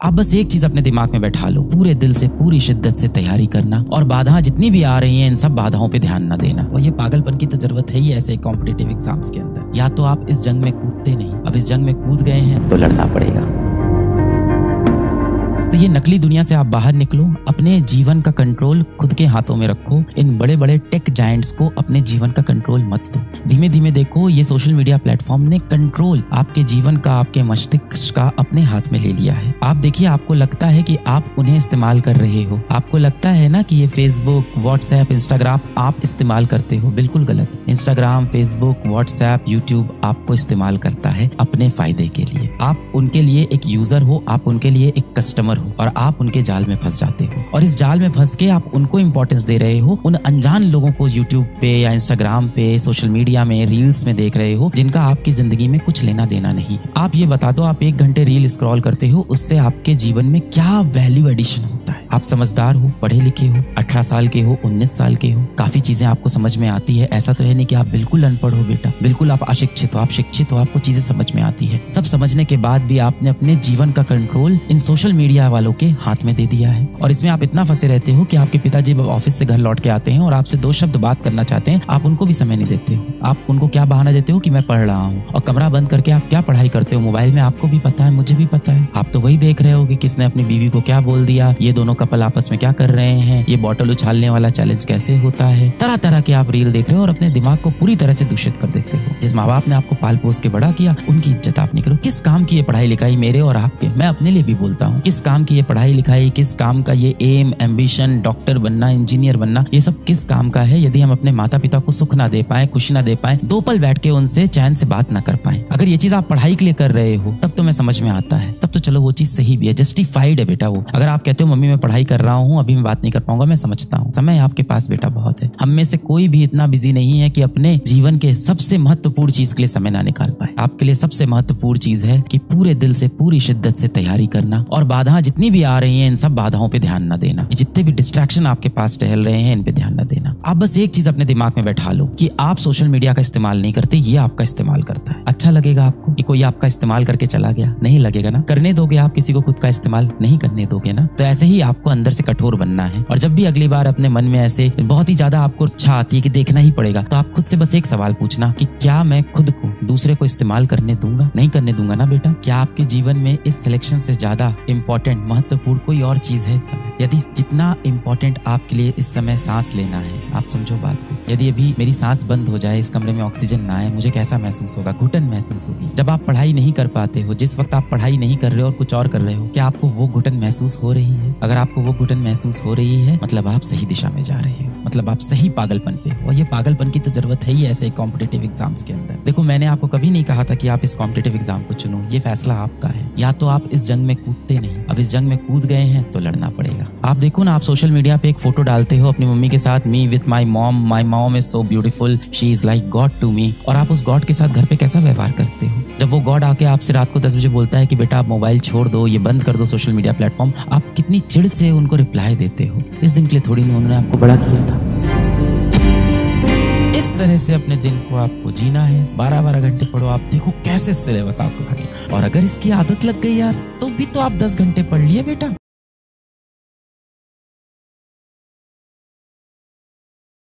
आप बस एक चीज अपने दिमाग में बैठा लो, पूरे दिल से पूरी शिद्दत से तैयारी करना और बाधाएं जितनी भी आ रही हैं इन सब बाधाओं पे ध्यान न देना। और ये पागलपन की तो जरूरत है ही ऐसे कॉम्पिटिटिव एग्जाम्स के अंदर। या तो आप इस जंग में कूदते नहीं, अब इस जंग में कूद गए हैं तो लड़ना पड़ेगा। तो ये नकली दुनिया से आप बाहर निकलो, अपने जीवन का कंट्रोल खुद के हाथों में रखो। इन बड़े बड़े टेक जायंट्स को अपने जीवन का कंट्रोल मत दो। धीमे धीमे देखो, ये सोशल मीडिया प्लेटफॉर्म ने कंट्रोल आपके जीवन का, आपके मस्तिष्क का अपने हाथ में ले लिया है। आप देखिए, आपको लगता है कि आप उन्हें इस्तेमाल कर रहे हो, आपको लगता है ना कि ये फेसबुक, व्हाट्सएप, इंस्टाग्राम आप इस्तेमाल करते हो। बिल्कुल गलत। इंस्टाग्राम, फेसबुक, व्हाट्सएप, यूट्यूब आपको इस्तेमाल करता है अपने फायदे के लिए। आप उनके लिए एक यूजर हो, आप उनके लिए एक कस्टमर और आप उनके जाल में फंस जाते हो। और इस जाल में फंस के आप उनको इंपॉर्टेंस दे रहे हो, उन अनजान लोगों को यूट्यूब पे या इंस्टाग्राम पे, सोशल मीडिया में, रील्स में देख रहे हो, जिनका आपकी जिंदगी में कुछ लेना देना नहीं। आप ये बता दो, आप 1 घंटे रील स्क्रॉल करते हो, उससे आपके जीवन में क्या वैल्यू एडिशन होता है? आप समझदार हो, पढ़े लिखे हो, 18 साल के हो, 19 साल के हो, काफी चीजें आपको समझ में आती है। ऐसा तो है नहीं कि आप बिल्कुल अनपढ़ हो बेटा, बिल्कुल आप अशिक्षित हो, आप शिक्षित हो, आपको चीजें समझ में आती है। सब समझने के बाद भी आपने अपने जीवन का कंट्रोल इन सोशल मीडिया वालों के हाथ में दे दिया है। और इसमें आप इतना फंसे रहते हो कि आपके पिताजी ऑफिस से घर लौट के आते हैं और आपसे 2 शब्द बात करना चाहते हैं, आप उनको भी समय नहीं देते हो। आप उनको क्या बहाना देते हो कि मैं पढ़ रहा हूँ, और कमरा बंद करके आप क्या पढ़ाई करते हो मोबाइल में? आपको भी पता है, मुझे भी पता है। आप तो वही देख रहे हो कि किसने अपनी बीवी को क्या बोल दिया, ये दोनों कपल आपस में क्या कर रहे हैं, ये बॉटल उछालने वाला चैलेंज कैसे होता है। तरह तरह के आप रील देख रहे हो और अपने दिमाग को पूरी तरह से दूषित कर देते हो। जिस माँ बाप ने आपको पाल पोस के बड़ा किया, उनकी इज्जत आप नहीं करो। किस काम की ये पढ़ाई लिखाई मेरे और आपके? मैं अपने लिए भी बोलता हूँ, किस काम की ये पढ़ाई लिखाई, किस काम का ये एम, एम्बिशन, डॉक्टर बनना, इंजीनियर बनना, ये सब किस काम का है यदि हम अपने माता पिता को सुख ना दे पाए, खुशी ना दे पाए, 2 पल बैठ के उनसे चैन से बात ना कर पाए? अगर ये चीज आप पढ़ाई के लिए कर रहे हो तब तो मैं समझ में आता है, तब तो चलो वो चीज सही भी है, जस्टिफाइड है बेटा वो। अगर आप कहते हो मम्मी मैं पढ़ाई कर रहा हूँ, अभी मैं बात नहीं कर पाऊंगा, मैं समझता हूँ, समय आपके पास बेटा बहुत है। हम में से कोई भी इतना बिजी नहीं है कि अपने जीवन के सबसे महत्वपूर्ण चीज के लिए समय ना निकाल पाए। आपके लिए सबसे महत्वपूर्ण चीज है कि पूरे दिल से पूरी शिद्दत से तैयारी करना और बाधाएं जितनी भी आ रही हैं इन सब बाधाओं पे ध्यान न देना। जितने भी डिस्ट्रैक्शन आपके पास टहल रहे हैं इन पे ध्यान न देना। आप बस एक चीज अपने दिमाग में बैठा लो कि आप सोशल मीडिया का इस्तेमाल नहीं करते, ये आपका इस्तेमाल करता है। अच्छा लगेगा आपको कि कोई आपका इस्तेमाल करके चला गया? नहीं लगेगा ना। करने दोगे आप किसी को खुद का इस्तेमाल? नहीं करने दोगे ना। तो ऐसे ही आपको अंदर से कठोर बनना है। और जब भी अगली बार अपने मन में ऐसे बहुत ही ज्यादा आपको इच्छा आती है कि देखना ही पड़ेगा, तो आप खुद से बस एक सवाल पूछना कि क्या मैं खुद को दूसरे को इस्तेमाल करने दूंगा? नहीं करने दूंगा ना बेटा। क्या आपके जीवन में इस सिलेक्शन से ज्यादा इंपॉर्टेंट, महत्वपूर्ण कोई और चीज है इस समय? यदि जितना इंपॉर्टेंट आपके लिए इस समय सांस लेना है, आप समझो बात को, यदि अभी मेरी सांस बंद हो जाए, इस कमरे में ऑक्सीजन ना आए, मुझे कैसा महसूस होगा? घुटन महसूस होगी। जब आप पढ़ाई नहीं कर पाते हो, जिस वक्त आप पढ़ाई नहीं कर रहे हो और कुछ और कर रहे हो, क्या आपको वो घुटन महसूस हो रही है? अगर आपको वो घुटन महसूस हो रही है, मतलब आप सही दिशा में जा रहे हो, मतलब आप सही पागलपन पे हो। और ये पागलपन की तो जरूरत है ही ऐसे कॉम्पिटिटिव एग्जाम्स के अंदर। देखो, मैंने आपको कभी नहीं कहा था कि आप इस कॉम्पिटिटिव एग्जाम को चुनो, ये फैसला आपका है। या तो आप इस जंग में कूदते नहीं, अब इस जंग में कूद गए हैं तो लड़ना पड़ेगा। आप देखो ना, आप सोशल मीडिया पे एक फोटो डालते हो अपनी मम्मी के साथ, me with my mom is so beautiful, she is like God to me, और आप उस गॉड के साथ घर पे कैसा व्यवहार करते हो? जब वो गॉड आके आपसे रात को 10 बजे बोलता है कि बेटा आप मोबाइल छोड़ दो, ये बंद कर दो सोशल मीडिया प्लेटफॉर्म, आप कितनी चिढ़ से उनको रिप्लाई देते हो। इस दिन के लिए थोड़ी उन्होंने आपको बड़ा किया था। इस तरह से अपने दिन को आपको जीना है। 12-12 घंटे पढ़ो, आप देखो कैसे सिलेबस आपको खा गया। और अगर इसकी आदत लग गई यार, तो भी तो आप 10 घंटे पढ़ लिए बेटा।